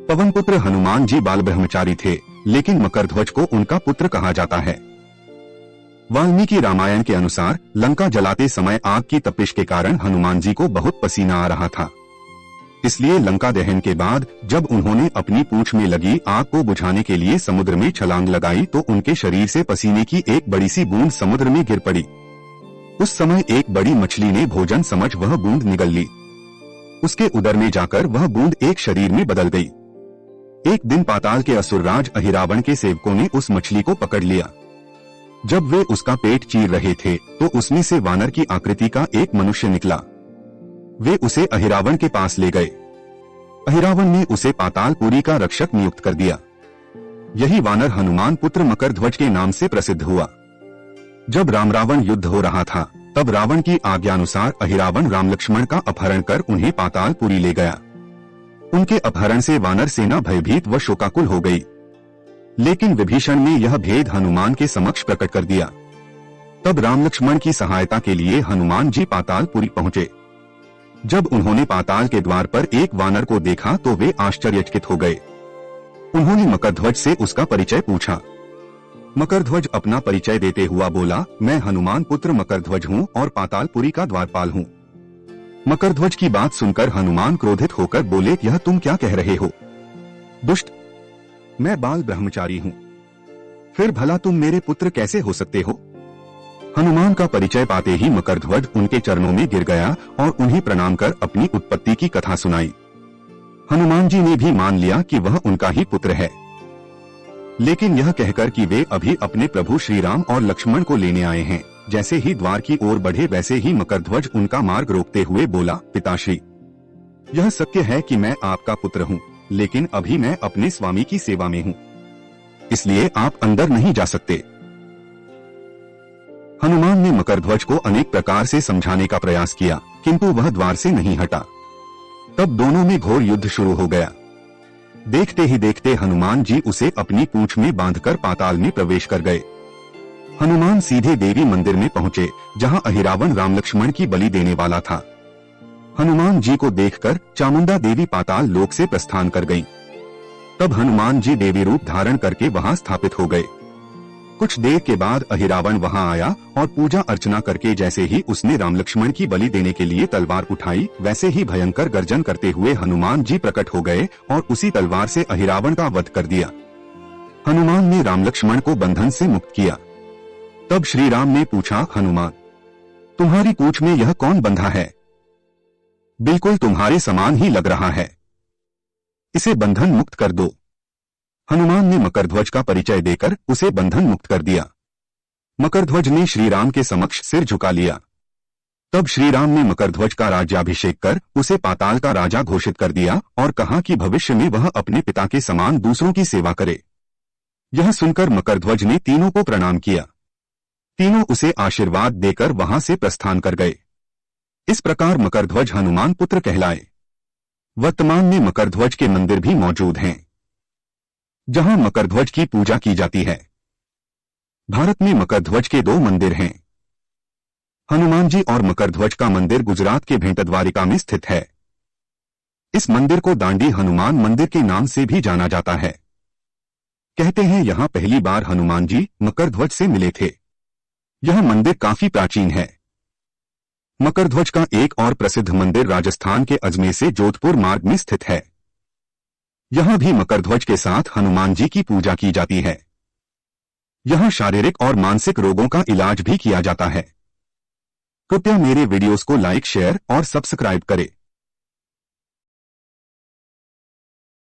पवन पुत्र हनुमान जी बाल ब्रह्मचारी थे, लेकिन मकरध्वज को उनका पुत्र कहा जाता है। वाल्मीकि रामायण के अनुसार लंका जलाते समय आग की तपिश के कारण हनुमान जी को बहुत पसीना आ रहा था। इसलिए लंका दहन के बाद जब उन्होंने अपनी पूंछ में लगी आग को बुझाने के लिए समुद्र में छलांग लगाई तो उनके शरीर से पसीने की एक बड़ी सी बूंद समुद्र में गिर पड़ी। उस समय एक बड़ी मछली ने भोजन समझ वह बूंद निगल ली। उसके उदर में जाकर वह बूंद एक शरीर में बदल गई। एक दिन पाताल के असुरराज अहिरावण के सेवकों ने उस मछली को पकड़ लिया। जब वे उसका पेट चीर रहे थे तो उसमें से वानर की आकृति का एक मनुष्य निकला। वे उसे अहिरावण के पास ले गए। अहिरावण ने उसे पातालपुरी का रक्षक नियुक्त कर दिया। यही वानर हनुमान पुत्र मकरध्वज के नाम से प्रसिद्ध हुआ। जब राम रावण युद्ध हो रहा था तब रावण की आज्ञानुसार अहिरावण राम लक्ष्मण का अपहरण कर उन्हें पातालपुरी ले गया। उनके अपहरण से वानर सेना भयभीत व शोकाकुल हो गई। लेकिन विभीषण ने यह भेद हनुमान के समक्ष प्रकट कर दिया। तब राम लक्ष्मण की सहायता के लिए हनुमान जी पातालपुरी पहुंचे। जब उन्होंने पाताल के द्वार पर एक वानर को देखा तो वे आश्चर्यचकित हो गए। उन्होंने मकरध्वज से उसका परिचय पूछा। मकरध्वज अपना परिचय देते हुआ बोला, मैं हनुमान पुत्र मकरध्वज हूँ और पातालपुरी का द्वारपाल हूँ। मकरध्वज की बात सुनकर हनुमान क्रोधित होकर बोले, यह तुम क्या कह रहे हो? दुष्ट, मैं बाल ब्रह्मचारी हूँ, फिर भला तुम मेरे पुत्र कैसे हो सकते हो? हनुमान का परिचय पाते ही मकरध्वज उनके चरणों में गिर गया और उन्हें प्रणाम कर अपनी उत्पत्ति की कथा सुनाई। हनुमान जी ने भी मान लिया कि वह उनका ही पुत्र है, लेकिन यह कहकर कि वे अभी अपने प्रभु श्री राम और लक्ष्मण को लेने आए हैं। जैसे ही द्वार की ओर बढ़े वैसे ही मकरध्वज उनका मार्ग रोकते हुए बोला, पिताश्री, यह सत्य है कि मैं आपका पुत्र हूँ, लेकिन अभी मैं अपने स्वामी की सेवा में हूँ, इसलिए आप अंदर नहीं जा सकते। हनुमान ने मकरध्वज को अनेक प्रकार से समझाने का प्रयास किया, किंतु वह द्वार से नहीं हटा। तब दोनों में घोर युद्ध शुरू हो गया। देखते ही देखते हनुमान जी उसे अपनी पूंछ में बांधकर पाताल में प्रवेश कर गए। हनुमान सीधे देवी मंदिर में पहुंचे, जहां अहिरावण राम लक्ष्मण की बलि देने वाला था। हनुमान जी को देखकर चामुंडा देवी पाताल लोक से प्रस्थान कर गईं। तब हनुमान जी देवी रूप धारण करके वहां स्थापित हो गए। कुछ देर के बाद अहिरावण वहां आया और पूजा अर्चना करके जैसे ही उसने राम लक्ष्मण की बलि देने के लिए तलवार उठाई, वैसे ही भयंकर गर्जन करते हुए हनुमान जी प्रकट हो गए और उसी तलवार से अहिरावण का वध कर दिया। हनुमान ने राम लक्ष्मण को बंधन से मुक्त किया। तब श्री राम ने पूछा, हनुमान, तुम्हारी पूंछ में यह कौन बंधा है? बिल्कुल तुम्हारे समान ही लग रहा है, इसे बंधन मुक्त कर दो। हनुमान ने मकरध्वज का परिचय देकर उसे बंधन मुक्त कर दिया। मकरध्वज ने श्री राम के समक्ष सिर झुका लिया। तब श्री राम ने मकरध्वज का राज्याभिषेक कर उसे पाताल का राजा घोषित कर दिया और कहा कि भविष्य में वह अपने पिता के समान दूसरों की सेवा करे। यह सुनकर मकरध्वज ने तीनों को प्रणाम किया। तीनों उसे आशीर्वाद देकर वहां से प्रस्थान कर गए। इस प्रकार मकरध्वज हनुमान पुत्र कहलाए। वर्तमान में मकरध्वज के मंदिर भी मौजूद हैं, जहां मकरध्वज की पूजा की जाती है। भारत में मकरध्वज के 2 मंदिर हैं। हनुमान जी और मकरध्वज का मंदिर गुजरात के भेंटद्वारिका में स्थित है। इस मंदिर को दांडी हनुमान मंदिर के नाम से भी जाना जाता है। कहते हैं यहां पहली बार हनुमान जी मकरध्वज से मिले थे। यह मंदिर काफी प्राचीन है। मकरध्वज का एक और प्रसिद्ध मंदिर राजस्थान के अजमेर से जोधपुर मार्ग में स्थित है। यहां भी मकरध्वज के साथ हनुमान जी की पूजा की जाती है। यहां शारीरिक और मानसिक रोगों का इलाज भी किया जाता है। कृपया मेरे वीडियोस को लाइक, शेयर और सब्सक्राइब करें।